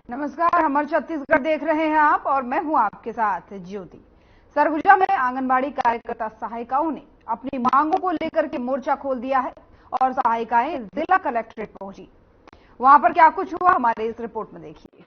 नमस्कार, हमर छत्तीसगढ़ देख रहे हैं आप और मैं हूं आपके साथ ज्योति। सरगुजा में आंगनबाड़ी कार्यकर्ता सहायिकाओं ने अपनी मांगों को लेकर के मोर्चा खोल दिया है और सहायिकाएं जिला कलेक्ट्रेट पहुंची। वहां पर क्या कुछ हुआ, हमारे इस रिपोर्ट में देखिए।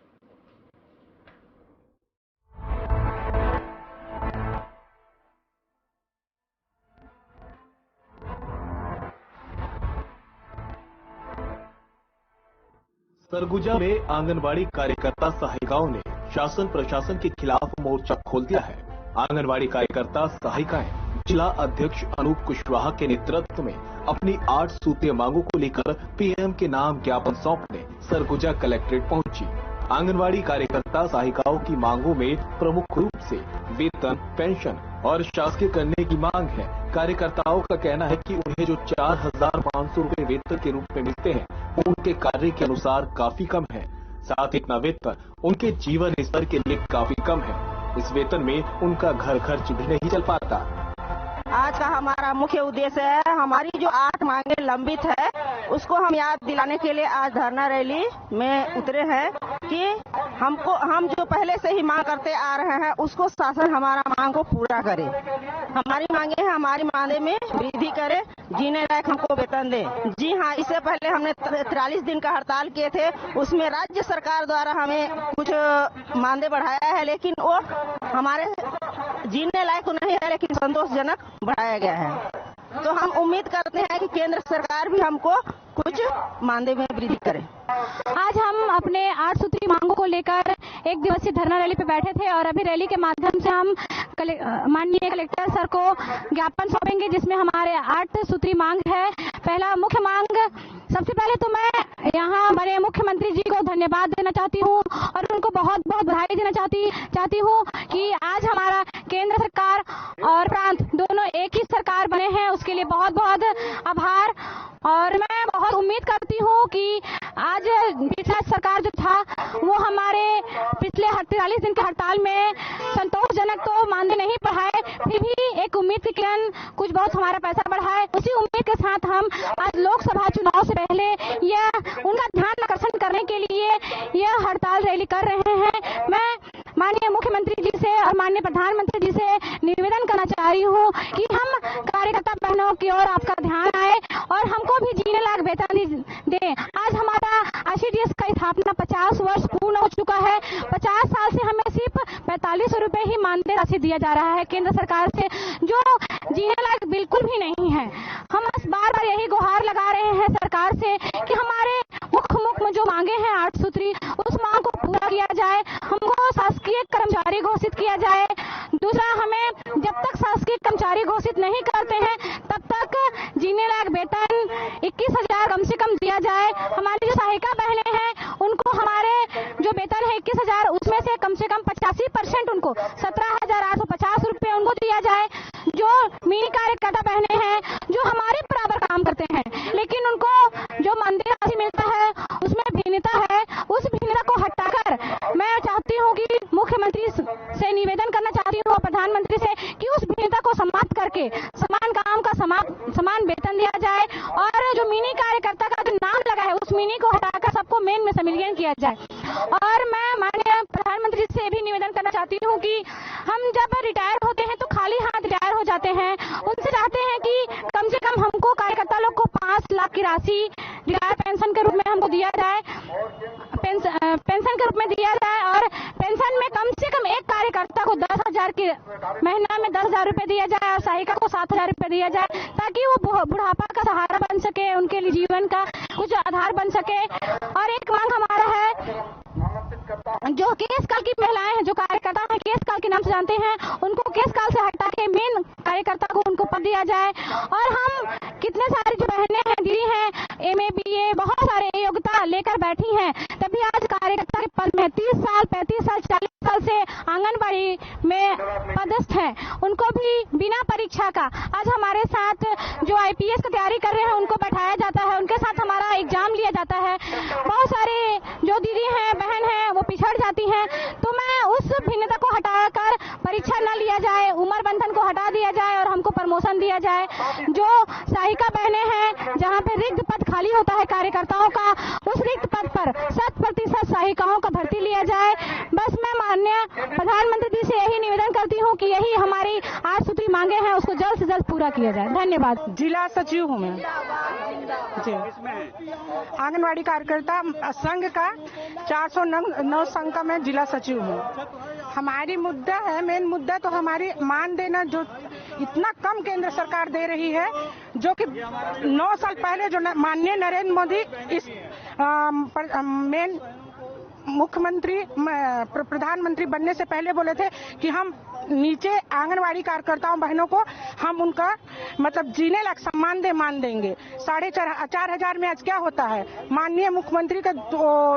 सरगुजा में आंगनबाड़ी कार्यकर्ता सहायिकाओं ने शासन प्रशासन के खिलाफ मोर्चा खोल दिया है। आंगनबाड़ी कार्यकर्ता सहायिकाएं जिला अध्यक्ष अनूप कुशवाहा के नेतृत्व में अपनी 8 सूत्रीय मांगों को लेकर पीएम के नाम ज्ञापन सौंपने सरगुजा कलेक्ट्रेट पहुंची। आंगनबाड़ी कार्यकर्ता सहायिकाओं की मांगों में प्रमुख रूप से वेतन, पेंशन और शासकीय करने की मांग है। कार्यकर्ताओं का कहना है कि उन्हें जो 4,500 रूपए वेतन के रूप में मिलते हैं वो उनके कार्य के अनुसार काफी कम है। साथ ही इतना वेतन उनके जीवन स्तर के लिए काफी कम है। इस वेतन में उनका घर खर्च भी नहीं चल पाता। आज का हमारा मुख्य उद्देश्य है, हमारी जो 8 मांगे लंबित है उसको हम याद दिलाने के लिए आज धरना रैली में उतरे हैं कि हम जो पहले से ही मांग करते आ रहे हैं उसको शासन हमारा मांग को पूरा करे। हमारी मांगे हैं, हमारी मांगे में वृद्धि करे, जीने लायक हमको वेतन दे। जी हाँ, इससे पहले हमने 43 दिन का हड़ताल किए थे, उसमें राज्य सरकार द्वारा हमें कुछ मानदेय बढ़ाया है, लेकिन वो हमारे जीने लायक तो नहीं है, लेकिन संतोषजनक बढ़ाया गया है। तो हम उम्मीद करते हैं कि केंद्र सरकार भी हमको कुछ मानदेय में वृद्धि करे। आज हम अपने 8 सूत्री मांगों को लेकर एक दिवसीय धरना रैली पे बैठे थे और अभी रैली के माध्यम से हम माननीय कलेक्टर सर को ज्ञापन सौंपेंगे, जिसमें हमारे 8 सूत्री मांग है। पहला मुख्य मांग, सबसे पहले तो मैं यहाँ बड़े मुख्यमंत्री जी को धन्यवाद देना चाहती हूँ और उनको बहुत बहुत बधाई देना चाहती हूँ कि आज हमारा केंद्र सरकार और प्रांत दोनों एक ही सरकार बने हैं, उसके लिए बहुत बहुत आभार। और मैं बहुत उम्मीद करती हूँ कि आज पिछला सरकार जो था वो हमारे पिछले 43 दिन के हड़ताल में संतोषजनक तो मानदेय नहीं बढ़ाए, फिर भी एक उम्मीद की किरण कुछ बहुत हमारा पैसा बढ़ाए। उसी उम्मीद के साथ हम आज लोकसभा चुनाव से पहले यह उनका ध्यान आकर्षण करने के लिए यह हड़ताल रैली कर रहे हैं। मैं माननीय मुख्यमंत्री जी से और माननीय प्रधानमंत्री जी से निवेदन करना चाह रही हूँ कि हम कार्यकर्ता बहनों की ओर आपका ध्यान आए और हमको भी जीने लायक वेतन दें। आज हमारा आईसीडीएस का स्थापना 50 वर्ष पूर्ण हो चुका है। 50 साल से हमें सिर्फ 45 रुपए ही मानदेय राशि दिया जा रहा है केंद्र सरकार से, जो जीने लायक बिल्कुल भी नहीं है। हम बार बार यही गुहार लगा रहे हैं सरकार से कि हमारे मुख्य जो मांगे हैं 8 सूत्री, उस मांग को पूरा किया जाए, हमको शासकीय कर्मचारी घोषित किया जाए। दूसरा, हमें जब तक शासकीय कर्मचारी घोषित नहीं करते हैं तब तक जीने लायक वेतन 21,000 कम से कम दिया जाए। हमारी जो सहायिका बहनें हैं उनको हमारे जो वेतन है 21,000, उसमें से कम 85% उनको 17,850 रुपए उनको दिया जाए। जो मिनी कार्यकर्ता बहनें हैं जो हमारे बराबर काम करते हैं लेकिन उनको जो मानदेय राशि मिलता है उसमें भिन्नता है, उस भिन्नता को हटाकर मैं चाहती हूँ कि मुख्यमंत्री से निवेदन करना चाहती हूँ, प्रधानमंत्री से, कि उस भिन्नता को समाप्त करके समान काम का समान वेतन दिया जाए और जो मिनी कार्यकर्ता का जो नाम लगा है उस मिनी को हटाकर सबको मेन में सम्मिलित किया जाए। और मैं माननीय प्रधानमंत्री से भी निवेदन करना चाहती हूँ कि हम जब रिटायर होते हैं तो खाली हाथ रिटायर हो जाते हैं, उनसे चाहते हैं कि कम से कम हमको कार्यकर्ता लोग को 5 लाख की राशि रिटायर पेंशन के रूप में हमको दिया जाए, पेंशन के रूप में दिया जाए। और पेंशन में कम से कम एक कार्यकर्ता को 10,000 के महीना में 10,000 रुपए दिया जाए और सहायिका को 7,000 रुपए दिया जाए, ताकि वो बुढ़ापा का सहारा बन सके, उनके लिए जीवन का कुछ आधार बन सके। और एक मांग हमारा है, जो केस काल की महिलाएं हैं, जो कार्यकर्ता हैं केस काल के नाम से जानते हैं, उनको केस काल से हटा के मेन कार्यकर्ता को उनको पद दिया जाए। और हम कितने सारे जो बहनें हैं, दीदी हैं, MA BA बहुत सारे योग्यता लेकर बैठी हैं, तभी आज कार्यकर्ता के पद में 30 साल 35 साल 40 साल से आंगनबाड़ी में पदस्थ हैं, उनको भी बिना परीक्षा का आज हमारे साथ जो IPS की तैयारी कर रहे हैं उनको बैठाया जाता है, उनके साथ हमारा एग्जाम लिया जाता है। बहुत सारे जो दीदी हैं, बहन हैं, वो पिछड़ जाती हैं। तो मैं उस भिन्नता को हटाकर परीक्षा न लिया जाए, उम्र बंधन को हटा दिया जाए और हमको प्रमोशन प्रमोशन दिया जाए। जो सहायिका बहनें हैं, जहां पे रिक्त पद खाली होता है कार्यकर्ताओं का, उस रिक्त पद पर 100% सहायिकाओं का भर्ती लिया जाए। बस मैं माननीय प्रधानमंत्री जी से यही निवेदन करती हूँ कि यही हमारी 8 सूत्री मांगे हैं, उसको जल्द से जल्द पूरा किया जाए। धन्यवाद। जिला सचिव हूँ मैं जी, आंगनवाड़ी कार्यकर्ता संघ का 409 संघ का मैं जिला सचिव हूँ। हमारी मुद्दा है, मेन मुद्दा तो हमारी मान देना, जो इतना कम केंद्र सरकार दे रही है, जो कि 9 साल पहले जो माननीय नरेंद्र मोदी इस मेन मुख्यमंत्री प्रधानमंत्री बनने से पहले बोले थे कि हम नीचे आंगनवाड़ी कार्यकर्ताओं बहनों को हम उनका मतलब जीने लायक सम्मान मान देंगे। 4,500 में आज क्या होता है, माननीय मुख्यमंत्री का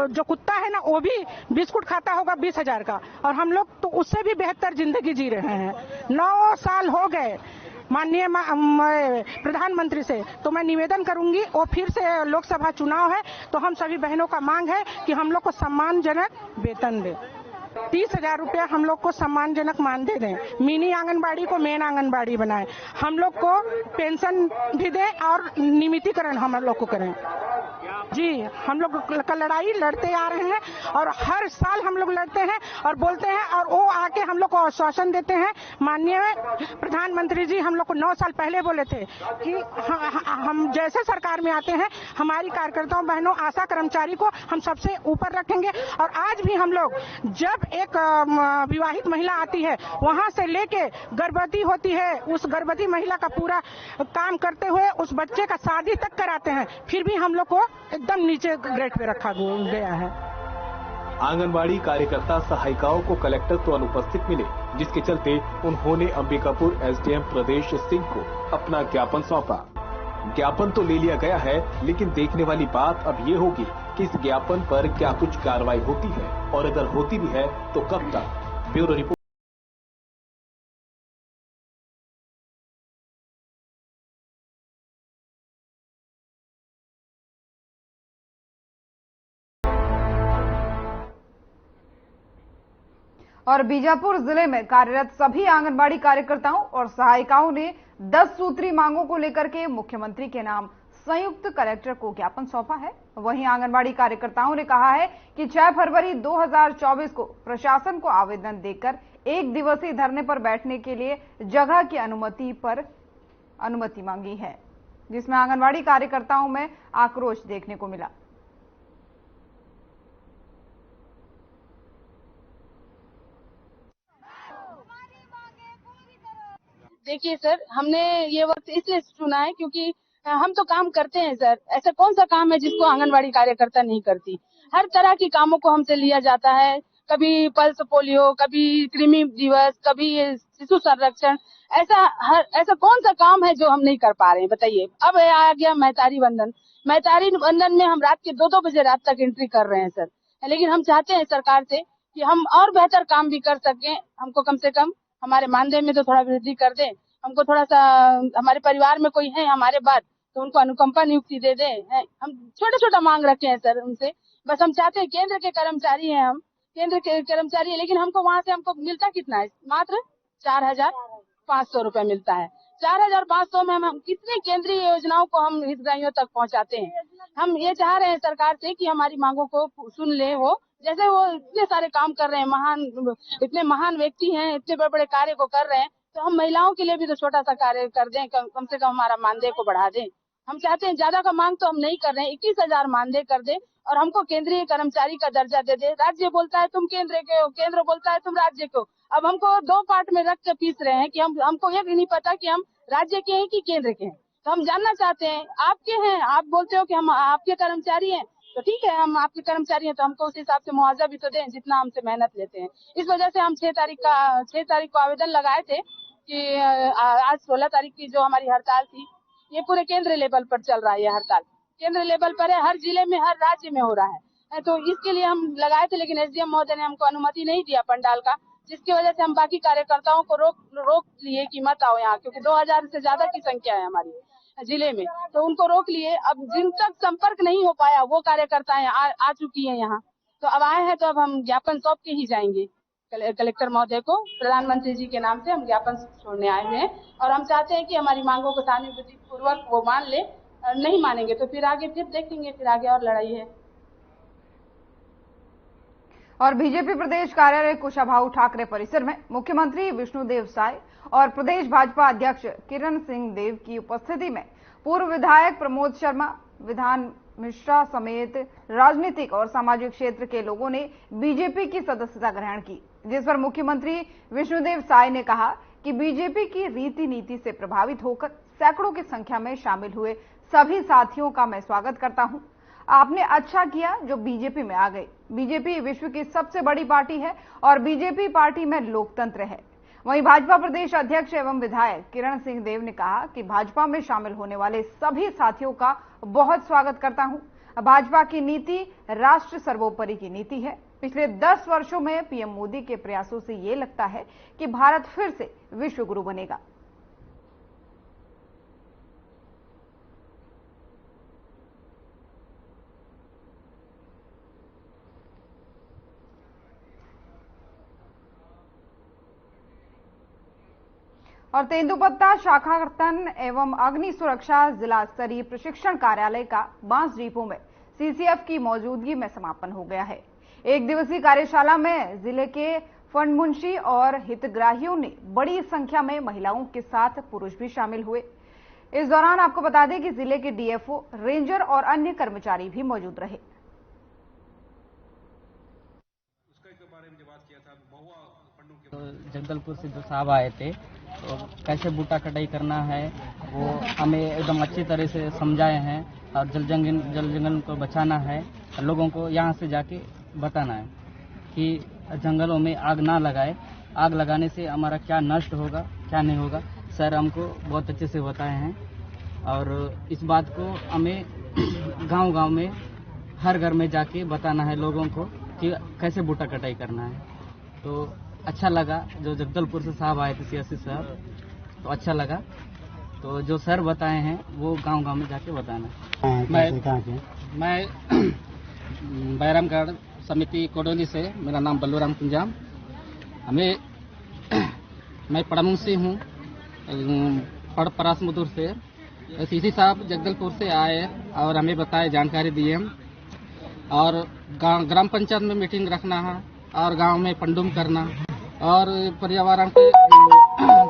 जो कुत्ता है ना, वो भी बिस्कुट खाता होगा 20,000 का, और हम लोग तो उससे भी बेहतर जिंदगी जी रहे हैं। 9 साल हो गए माननीय प्रधानमंत्री से, तो मैं निवेदन करूंगी, वो फिर से लोकसभा चुनाव है, तो हम सभी बहनों का मांग है कि हम लोग को सम्मानजनक वेतन दे। 30,000 रुपया हम लोग को सम्मानजनक मान दे दें। मिनी आंगनबाड़ी को मेन आंगनबाड़ी बनाएं। हम लोग को पेंशन भी दें और नियमितीकरण हम लोग को करें। जी, हम लोग का लड़ाई लड़ते आ रहे हैं और हर साल हम लोग लड़ते हैं और बोलते हैं, और वो आके हम लोग को आश्वासन देते हैं। माननीय प्रधानमंत्री जी हम लोग को 9 साल पहले बोले थे कि हम जैसे सरकार में आते हैं, हमारी कार्यकर्ताओं बहनों आशा कर्मचारी को हम सबसे ऊपर रखेंगे। और आज भी हम लोग जब एक विवाहित महिला आती है, वहां से लेके गर्भवती होती है, उस गर्भवती महिला का पूरा काम करते हुए उस बच्चे का शादी तक कराते हैं, फिर भी हम लोग को एकदम नीचे ग्रेड पे रखा गया है। आंगनबाड़ी कार्यकर्ता सहायिकाओं को कलेक्टर तो अनुपस्थित मिले, जिसके चलते उन्होंने अंबिकापुर एसडीएम प्रदेश सिंह को अपना ज्ञापन सौंपा। ज्ञापन तो ले लिया गया है, लेकिन देखने वाली बात अब ये होगी कि इस ज्ञापन पर क्या कुछ कार्रवाई होती है, और अगर होती भी है तो कब तक। Bureau report. और बीजापुर जिले में कार्यरत सभी आंगनबाड़ी कार्यकर्ताओं और सहायिकाओं ने 10 सूत्री मांगों को लेकर के मुख्यमंत्री के नाम संयुक्त कलेक्टर को ज्ञापन सौंपा है। वहीं आंगनबाड़ी कार्यकर्ताओं ने कहा है कि 6 फरवरी 2024 को प्रशासन को आवेदन देकर 1 दिवसीय धरने पर बैठने के लिए जगह की अनुमति मांगी है, जिसमें आंगनबाड़ी कार्यकर्ताओं में आक्रोश देखने को मिला। देखिए सर, हमने ये वक्त इसलिए चुना है क्योंकि हम तो काम करते हैं सर। ऐसा कौन सा काम है जिसको आंगनबाड़ी कार्यकर्ता नहीं करती। हर तरह के कामों को हमसे लिया जाता है, कभी पल्स पोलियो, कभी कृमि दिवस, कभी शिशु संरक्षण। ऐसा कौन सा काम है जो हम नहीं कर पा रहे हैं, बताइए। अब आ गया महतारी वंदन में हम रात के 2-2 बजे रात तक एंट्री कर रहे हैं सर। लेकिन हम चाहते हैं सरकार से कि हम और बेहतर काम भी कर सकें। हमको कम से कम हमारे मानदेय में तो थोड़ा वृद्धि कर दें। हमको थोड़ा सा, हमारे परिवार में कोई है हमारे बाद, तो उनको अनुकंपा नियुक्ति दे दें। हम छोटा मांग रखे हैं सर उनसे। बस हम चाहते हैं, केंद्र के कर्मचारी हैं हम, केंद्र के कर्मचारी है, लेकिन हमको वहाँ से हमको मिलता कितना है, मात्र 4,500 रुपए मिलता है। 4,500 में हम कितनी केंद्रीय योजनाओं को हम हितग्राहियों तक पहुँचाते हैं। हम ये चाह रहे हैं सरकार से कि हमारी मांगों को सुन ले। वो जैसे वो इतने सारे काम कर रहे हैं, इतने महान व्यक्ति हैं, इतने बड़े बड़े कार्य को कर रहे हैं, तो हम महिलाओं के लिए भी तो छोटा सा कार्य कर दें, कम से कम हमारा मानदेय को बढ़ा दें। हम चाहते हैं, ज्यादा का मांग तो हम नहीं कर रहे हैं, 21,000 मानदेय कर दें और हमको केंद्रीय कर्मचारी का दर्जा दे दे। राज्य बोलता है तुम केंद्र के हो, केंद्र बोलता है तुम राज्य के हो। अब हमको 2 पार्ट में रख के पीस रहे हैं कि हमको ये भी नहीं पता कि हम राज्य के हैं कि केंद्र के हैं। तो हम जानना चाहते हैं, आपके हैं, आप बोलते हो कि हम आपके कर्मचारी हैं, तो ठीक है, हम आपके कर्मचारी हैं, तो हमको उस हिसाब से मुआवजा भी तो दें जितना हमसे मेहनत लेते हैं। इस वजह से हम 6 तारीख को आवेदन लगाए थे कि आज 16 तारीख की जो हमारी हड़ताल थी, ये पूरे केंद्र लेवल पर चल रहा है। ये हड़ताल केंद्र लेवल पर है, हर जिले में, हर राज्य में हो रहा है। तो इसके लिए हम लगाए थे, लेकिन एसडीएम महोदय ने हमको अनुमति नहीं दिया पंडाल का, जिसकी वजह से हम बाकी कार्यकर्ताओं को रोक लिए कि मत आओ यहाँ, क्योंकि 2000 से ज्यादा की संख्या है हमारी जिले में, तो उनको रोक लिए। अब जिन तक संपर्क नहीं हो पाया वो कार्यकर्ताएं आ चुकी हैं यहाँ, तो अब आए हैं, तो अब हम ज्ञापन सौंप के ही जाएंगे कलेक्टर महोदय को प्रधानमंत्री जी के नाम से हम ज्ञापन छोड़ने आए हुए हैं और हम चाहते हैं कि हमारी मांगों को सहानुभूति पूर्वक वो मान ले। नहीं मानेंगे तो फिर आगे फिर देखेंगे, फिर आगे और लड़ाई है। और बीजेपी प्रदेश कार्यालय कुशाभाऊ ठाकरे परिसर में मुख्यमंत्री विष्णुदेव साय और प्रदेश भाजपा अध्यक्ष किरण सिंह देव की उपस्थिति में पूर्व विधायक प्रमोद शर्मा, विधान मिश्रा समेत राजनीतिक और सामाजिक क्षेत्र के लोगों ने बीजेपी की सदस्यता ग्रहण की, जिस पर मुख्यमंत्री विष्णुदेव साय ने कहा कि बीजेपी की रीति नीति से प्रभावित होकर सैकड़ों की संख्या में शामिल हुए सभी साथियों का मैं स्वागत करता हूं। आपने अच्छा किया जो बीजेपी में आ गए। बीजेपी विश्व की सबसे बड़ी पार्टी है और बीजेपी पार्टी में लोकतंत्र है। वहीं भाजपा प्रदेश अध्यक्ष एवं विधायक किरण सिंह देव ने कहा कि भाजपा में शामिल होने वाले सभी साथियों का बहुत स्वागत करता हूं। भाजपा की नीति राष्ट्र सर्वोपरि की नीति है। पिछले 10 वर्षों में पीएम मोदी के प्रयासों से ये लगता है कि भारत फिर से विश्व गुरु बनेगा। और तेंदुपत्ता शाखातन एवं अग्नि सुरक्षा जिला स्तरीय प्रशिक्षण कार्यालय का बांस डिपो में सीसीएफ की मौजूदगी में समापन हो गया है। एक दिवसीय कार्यशाला में जिले के फंड मुंशी और हितग्राहियों ने बड़ी संख्या में महिलाओं के साथ पुरुष भी शामिल हुए। इस दौरान आपको बता दें कि जिले के डीएफओ, रेंजर और अन्य कर्मचारी भी मौजूद रहे। जगदलपुर से जो साहब आए थे तो कैसे बूटा कटाई करना है वो हमें एकदम अच्छी तरह से समझाए हैं और जल जंगल को बचाना है। लोगों को यहाँ से जाके बताना है कि जंगलों में आग ना लगाए, आग लगाने से हमारा क्या नष्ट होगा क्या नहीं होगा। सर हमको बहुत अच्छे से बताए हैं और इस बात को हमें गांव-गांव में हर घर में जाके बताना है लोगों को कि कैसे बूटा कटाई करना है। तो अच्छा लगा जो जगदलपुर से साहब आए थे, सियासी साहब, तो अच्छा लगा। तो जो सर बताए हैं वो गांव-गांव में जाके बताना। मैं बैरामगढ़ समिति कोडोली से, मेरा नाम बल्लूराम कुंजाम। मैं पड़मुंशी हूँ, परासमुदुर से। सीसी साहब जगदलपुर से आए और हमें बताए, जानकारी दिए और ग्राम पंचायत में मीटिंग रखना है और गांव में पंडुम करना और पर्यावरण के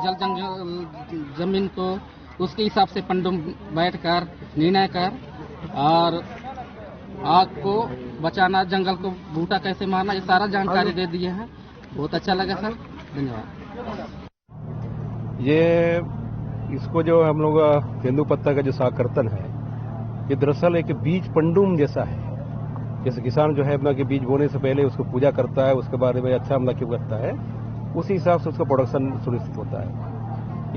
जल जंगल जमीन को उसके हिसाब से पंडुम बैठकर निर्णय कर और आग को बचाना, जंगल को बूटा कैसे मारना, ये सारा जानकारी दे दिए हैं। बहुत अच्छा लगा सर, धन्यवाद। ये इसको जो हम लोग तेंदुपत्ता का जो साकर्तन है, ये दरअसल एक बीज पंडुम जैसा है। जैसे किसान जो है अपना के बीज बोने से पहले उसको पूजा करता है, उसके बारे में अच्छा हमला क्यों करता है, उसी हिसाब से उसका प्रोडक्शन सुनिश्चित होता है।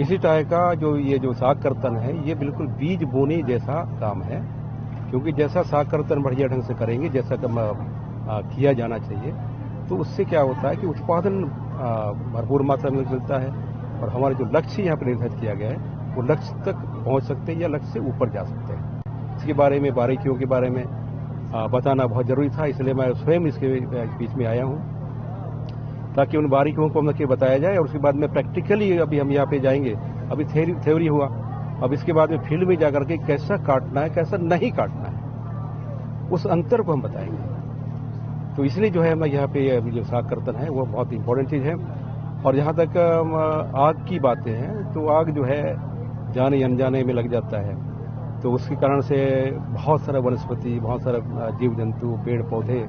इसी तरह का जो ये जो साकर्तन है, ये बिल्कुल बीज बोने जैसा काम है, क्योंकि जैसा साकर्तन बढ़िया ढंग से करेंगे, जैसा किया जाना चाहिए, तो उससे क्या होता है कि उत्पादन भरपूर मात्रा में मिलता है और हमारा जो लक्ष्य यहाँ पर निर्धारित किया गया है वो लक्ष्य तक पहुँच सकते हैं या लक्ष्य से ऊपर जा सकते हैं। इसके बारे में, बारीकियों के बारे में बताना बहुत जरूरी था, इसलिए मैं स्वयं इसके बीच में आया हूँ ताकि उन बारीकियों को हम बताया जाए। और उसके बाद में प्रैक्टिकली अभी हम यहाँ पे जाएंगे। अभी थ्योरी हुआ, अब इसके बाद में फील्ड में जाकर के कैसा काटना है, कैसा नहीं काटना है, उस अंतर को हम बताएंगे। तो इसलिए जो है मैं यहाँ पे जो साकर्तन है वो बहुत इंपॉर्टेंट चीज़ है। और जहाँ तक आग की बातें हैं, तो आग जो है जाने अनजाने में लग जाता है, तो उसके कारण से बहुत सारा वनस्पति, बहुत सारा जीव जंतु, पेड़ पौधे,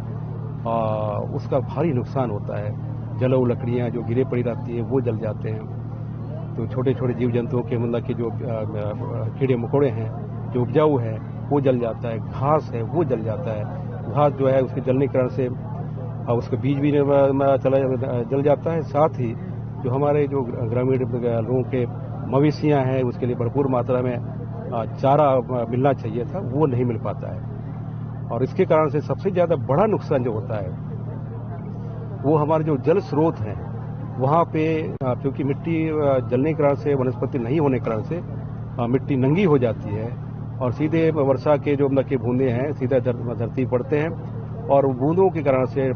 उसका भारी नुकसान होता है। जलाऊ लकड़ियाँ जो गिरे पड़ी रहती है वो जल जाते हैं। तो छोटे छोटे जीव जंतुओं के मतलब के जो कीड़े मकोड़े हैं, जो उपजाऊ है वो जल जाता है, घास है वो जल जाता है। घास जो है उसके जलने के कारण से उसका बीज भी जल जाता है। साथ ही जो हमारे जो ग्रामीण लोगों के मवेशियाँ हैं, उसके लिए भरपूर मात्रा में चारा मिलना चाहिए था, वो नहीं मिल पाता है। और इसके कारण से सबसे ज़्यादा बड़ा नुकसान जो होता है वो हमारे जो जल स्रोत हैं वहाँ पे, क्योंकि मिट्टी जलने के कारण से, वनस्पति नहीं होने के कारण से मिट्टी नंगी हो जाती है और सीधे वर्षा के जो के बूंदे हैं सीधा धरती पड़ते हैं और बूंदों के कारण से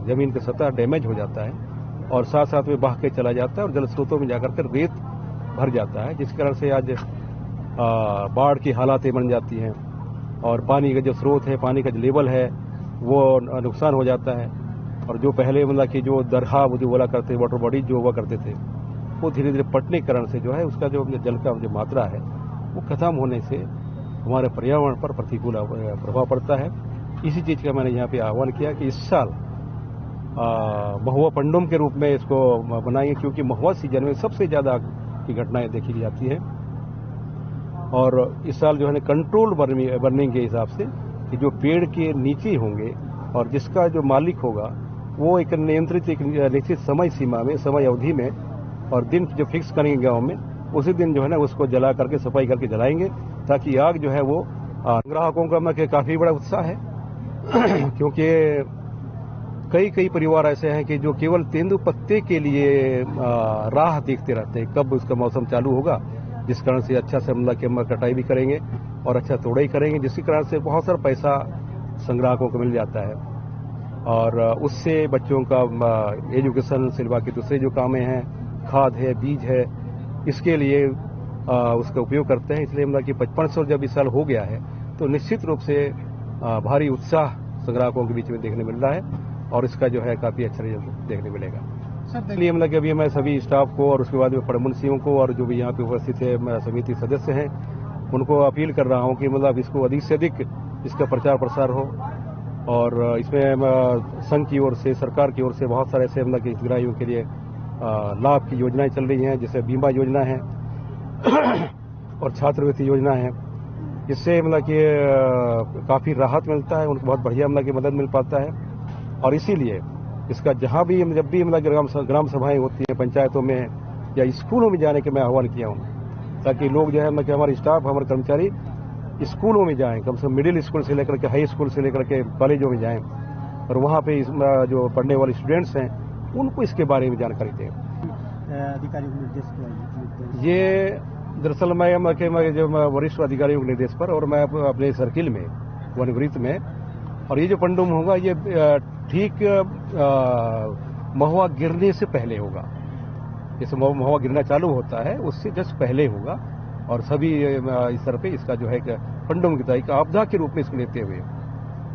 जमीन की सतह डैमेज हो जाता है और साथ साथ में बह के चला जाता है और जल स्रोतों में जाकर के रेत भर जाता है, जिस कारण से आज बाढ़ की हालातें बन जाती हैं और पानी का जो स्रोत है, पानी का जो लेवल है वो नुकसान हो जाता है। और जो पहले मतलब कि जो दरहा वो जो बोला करते वाटर बॉडी जो हुआ करते थे वो धीरे धीरे पटने के कारण से जो है उसका जो जल का जो मात्रा है वो खत्म होने से हमारे पर्यावरण पर प्रतिकूल प्रभाव पड़ता है। इसी चीज़ का मैंने यहाँ पे आह्वान किया कि इस साल महुआ पंडुम के रूप में इसको बनाएंगे, क्योंकि महुआ सीजन में सबसे ज़्यादा की घटनाएं देखी जाती हैं। और इस साल जो है कंट्रोल बर्निंग के हिसाब से कि जो पेड़ के नीचे होंगे और जिसका जो मालिक होगा वो एक नियंत्रित एक निश्चित समय सीमा में, समय अवधि में और दिन जो फिक्स करेंगे गांव में, उसी दिन जो है ना उसको जला करके सफाई करके जलाएंगे, ताकि आग जो है वो ग्राहकों का मतलब काफ़ी बड़ा उत्साह है क्योंकि कई परिवार ऐसे हैं कि जो केवल तेंदुपत्ते के लिए राह देखते रहते हैं कब उसका मौसम चालू होगा, जिस कारण से अच्छा से मतलब कि कटाई भी करेंगे और अच्छा तोड़ाई करेंगे, जिसके कारण से बहुत सारा पैसा संग्राहकों को मिल जाता है और उससे बच्चों का एजुकेशन से बाकी दूसरे जो कामें हैं, खाद है, बीज है, इसके लिए उसका उपयोग करते हैं। इसलिए मतलब कि 5500 जब इस साल हो गया है तो निश्चित रूप से भारी उत्साह संग्राहकों के बीच में देखने मिल रहा है और इसका जो है काफ़ी अच्छा रिजल्ट देखने मिलेगा। इसलिए मतलब कि अभी मैं सभी स्टाफ को और उसके बाद में प्रमुखियों को और जो भी यहाँ पे उपस्थित है समिति सदस्य हैं उनको अपील कर रहा हूँ कि मतलब इसको अधिक से अधिक इसका प्रचार प्रसार हो और इसमें संघ की ओर से, सरकार की ओर से बहुत सारे ऐसे मतलब कि हितग्राहियों के लिए लाभ की योजनाएं चल रही हैं, जैसे बीमा योजना है और छात्रवृत्ति योजना है। इससे मतलब कि काफ़ी राहत मिलता है, उनको बहुत बढ़िया मतलब कि मदद मिल पाता है और इसीलिए इसका जहाँ भी जब भी मतलब ग्राम सभाएं होती हैं पंचायतों में या स्कूलों में जाने के मैं आह्वान किया हूँ, ताकि लोग जो है मतलब कि हमारे स्टाफ, हमारे कर्मचारी स्कूलों में जाएं, कम से कम मिडिल स्कूल से लेकर के हाई स्कूल से लेकर के कॉलेजों में जाएं और वहाँ पे जो पढ़ने वाले स्टूडेंट्स हैं उनको इसके बारे में जानकारी दें। अधिकारियों को निर्देश किया ये दरअसल मैं जो वरिष्ठ अधिकारियों के निर्देश पर और मैं अपने सर्किल में वनवृत्त में, और ये जो पंडुम होगा ये ठीक महुआ गिरने से पहले होगा, जैसे महुआ गिरना चालू होता है उससे जस्ट पहले होगा और सभी स्तर पे इसका जो है पंडुम की का आपदा के रूप में इसको लेते हुए,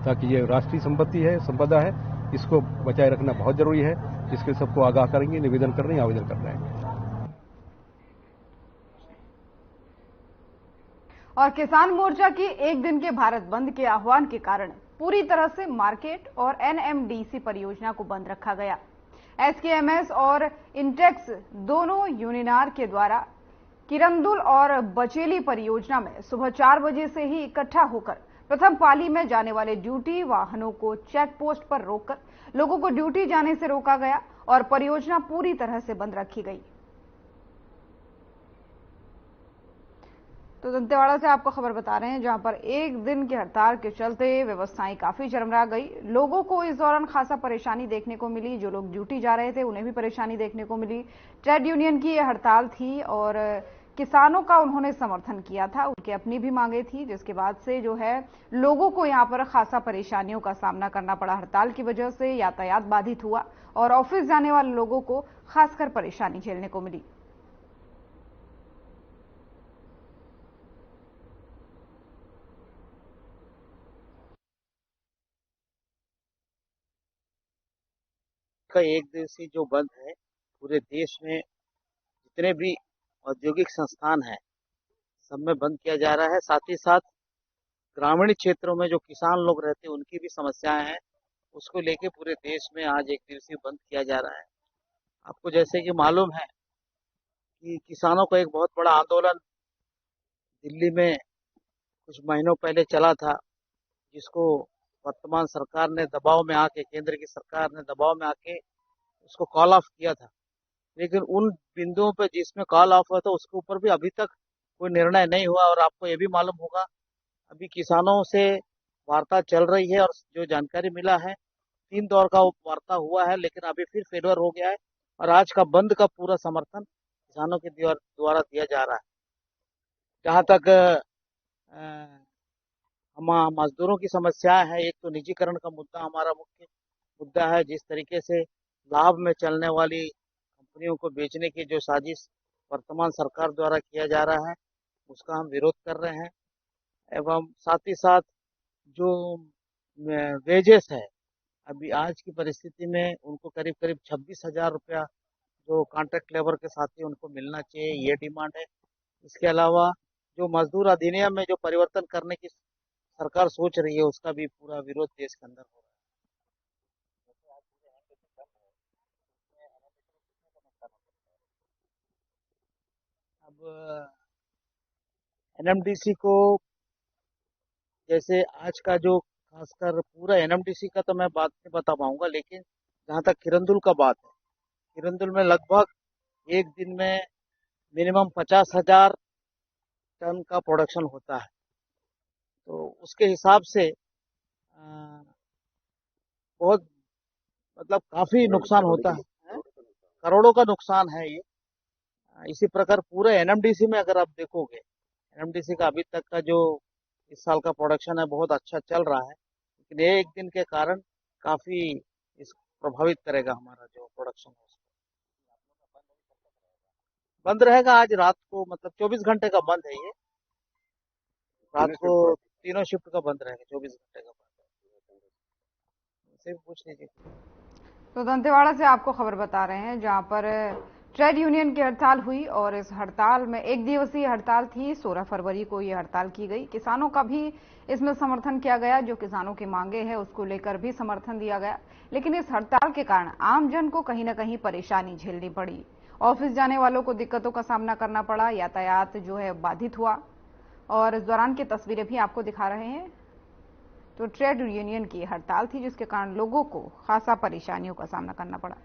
ताकि ये राष्ट्रीय संपत्ति है, संपदा है, इसको बचाए रखना बहुत जरूरी है। इसके सबको आगाह करेंगे, निवेदन कर रहे हैं, आवेदन कर रहे हैं। और किसान मोर्चा की एक दिन के भारत बंद के आह्वान के कारण पूरी तरह से मार्केट और एनएमडीसी परियोजना को बंद रखा गया। एसकेएमएस और इंटेक्स दोनों यूनिनार के द्वारा किरंदुल और बचेली परियोजना में सुबह 4 बजे से ही इकट्ठा होकर प्रथम पाली में जाने वाले ड्यूटी वाहनों को चेक पोस्ट पर रोककर लोगों को ड्यूटी जाने से रोका गया और परियोजना पूरी तरह से बंद रखी गई। तो दंतेवाड़ा से आपको खबर बता रहे हैं, जहां पर एक दिन की हड़ताल के चलते व्यवस्थाएं काफी चरमरा गई। लोगों को इस दौरान खासा परेशानी देखने को मिली। जो लोग ड्यूटी जा रहे थे उन्हें भी परेशानी देखने को मिली। ट्रेड यूनियन की यह हड़ताल थी और किसानों का उन्होंने समर्थन किया था, उनकी अपनी भी मांगे थी, जिसके बाद से जो है लोगों को यहां पर खासा परेशानियों का सामना करना पड़ा। हड़ताल की वजह से यातायात बाधित हुआ और ऑफिस जाने वाले लोगों को खासकर परेशानी झेलने को मिली। का एक दिवसीय जो बंद है, पूरे देश में जितने भी औद्योगिक संस्थान हैं सब में बंद किया जा रहा है। साथ ही साथ ग्रामीण क्षेत्रों में जो किसान लोग रहते हैं उनकी भी समस्याएं हैं, उसको लेके पूरे देश में आज एक दिवसीय बंद किया जा रहा है। आपको जैसे कि मालूम है कि किसानों का एक बहुत बड़ा आंदोलन दिल्ली में कुछ महीनों पहले चला था, जिसको वर्तमान सरकार ने दबाव में आके, केंद्र की सरकार ने दबाव में आके उसको कॉल ऑफ किया था। लेकिन उन बिंदुओं पर जिसमें कॉल ऑफ हुआ था उसके ऊपर भी अभी तक कोई निर्णय नहीं हुआ। और आपको ये भी मालूम होगा अभी किसानों से वार्ता चल रही है और जो जानकारी मिला है 3 दौर का वार्ता हुआ है, लेकिन अभी फिर फेलियर हो गया है और आज का बंद का पूरा समर्थन किसानों के द्वारा दिया जा रहा है। जहाँ तक हम मजदूरों की समस्या है, एक तो निजीकरण का मुद्दा हमारा मुख्य मुद्दा है। जिस तरीके से लाभ में चलने वाली कंपनियों को बेचने की जो साजिश वर्तमान सरकार द्वारा किया जा रहा है, उसका हम विरोध कर रहे हैं। एवं साथ ही साथ जो वेजेस है, अभी आज की परिस्थिति में उनको करीब करीब 26,000 रुपया जो कॉन्ट्रैक्ट लेबर के साथी उनको मिलना चाहिए, ये डिमांड है। इसके अलावा जो मजदूर अधिनियम में जो परिवर्तन करने की सरकार सोच रही है, उसका भी पूरा विरोध देश के अंदर हो रहा है। अब एनएमडीसी को, जैसे आज का जो खासकर पूरा एनएमडीसी का तो मैं बात नहीं बता पाऊंगा, लेकिन जहाँ तक किरंदुल का बात है, किरंदुल में लगभग एक दिन में मिनिमम 50,000 टन का प्रोडक्शन होता है। तो उसके हिसाब से बहुत मतलब काफी नुकसान होता है, करोड़ों का नुकसान है ये। इसी प्रकार पूरे एनएमडीसी में अगर आप देखोगे, एनएमडीसी का अभी तक का जो इस साल का प्रोडक्शन है बहुत अच्छा चल रहा है, लेकिन एक दिन के कारण काफी इस प्रभावित करेगा हमारा जो प्रोडक्शन है। बंद रहेगा आज रात को, मतलब 24 घंटे का बंद है ये। रात को तीनों शिफ्ट का बंद रहेगा, 24 घंटे का बंद। इसे पूछ लीजिए। तो दंतेवाड़ा से आपको खबर बता रहे हैं, जहां पर ट्रेड यूनियन की हड़ताल हुई और इस हड़ताल में एक दिवसीय हड़ताल थी। 16 फरवरी को ये हड़ताल की गई। किसानों का भी इसमें समर्थन किया गया, जो किसानों की मांगे हैं उसको लेकर भी समर्थन दिया गया। लेकिन इस हड़ताल के कारण आमजन को कहीं ना कहीं परेशानी झेलनी पड़ी। ऑफिस जाने वालों को दिक्कतों का सामना करना पड़ा, यातायात जो है बाधित हुआ। और इस दौरान की तस्वीरें भी आपको दिखा रहे हैं। तो ट्रेड यूनियन की हड़ताल थी, जिसके कारण लोगों को खासा परेशानियों का सामना करना पड़ा।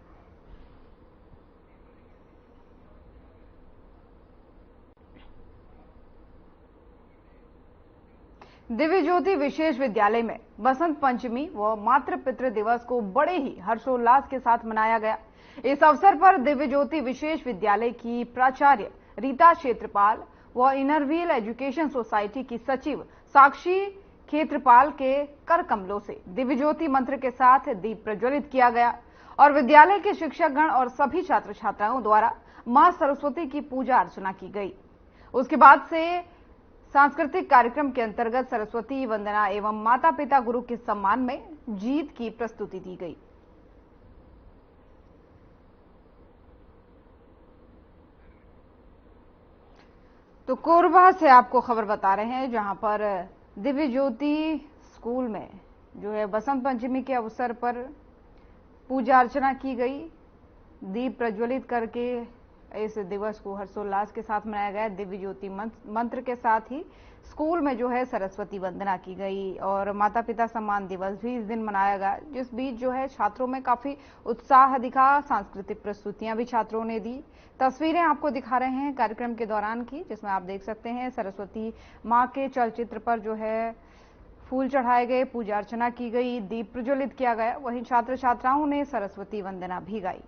दिव्य ज्योति विशेष विद्यालय में बसंत पंचमी व मातृ पितृ दिवस को बड़े ही हर्षोल्लास के साथ मनाया गया। इस अवसर पर दिव्य ज्योति विशेष विद्यालय की प्राचार्य रीता क्षेत्रपाल व इनरव्हील एजुकेशन सोसाइटी की सचिव साक्षी क्षेत्रपाल के कर कमलों से दिव्य ज्योति मंत्र के साथ दीप प्रज्वलित किया गया और विद्यालय के शिक्षकगण और सभी छात्र छात्राओं द्वारा मां सरस्वती की पूजा अर्चना की गई। उसके बाद से सांस्कृतिक कार्यक्रम के अंतर्गत सरस्वती वंदना एवं माता पिता गुरु के सम्मान में गीत की प्रस्तुति दी गई। तो कोरबा से आपको खबर बता रहे हैं, जहां पर दिव्य ज्योति स्कूल में जो है बसंत पंचमी के अवसर पर पूजा अर्चना की गई। दीप प्रज्वलित करके इस दिवस को हर्षोल्लास के साथ मनाया गया। दिव्य ज्योति मंत्र के साथ ही स्कूल में जो है सरस्वती वंदना की गई और माता पिता सम्मान दिवस भी इस दिन मनाया गया, जिस बीच जो है छात्रों में काफी उत्साह दिखा। सांस्कृतिक प्रस्तुतियां भी छात्रों ने दी। तस्वीरें आपको दिखा रहे हैं कार्यक्रम के दौरान की, जिसमें आप देख सकते हैं सरस्वती मां के चलचित्र पर जो है फूल चढ़ाए गए, पूजा अर्चना की गई, दीप प्रज्वलित किया गया। वहीं छात्र छात्राओं ने सरस्वती वंदना भी गाई।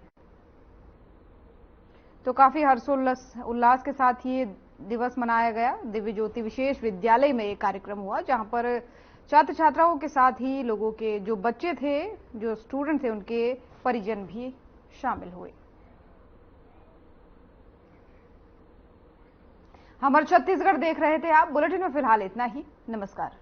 तो काफी हर्षोल्लास के साथ ये दिवस मनाया गया। दिव्य ज्योति विशेष विद्यालय में एक कार्यक्रम हुआ, जहां पर छात्र छात्राओं के साथ ही लोगों के जो बच्चे थे, जो स्टूडेंट थे, उनके परिजन भी शामिल हुए। हमारे छत्तीसगढ़ देख रहे थे आप। बुलेटिन में फिलहाल इतना ही। नमस्कार।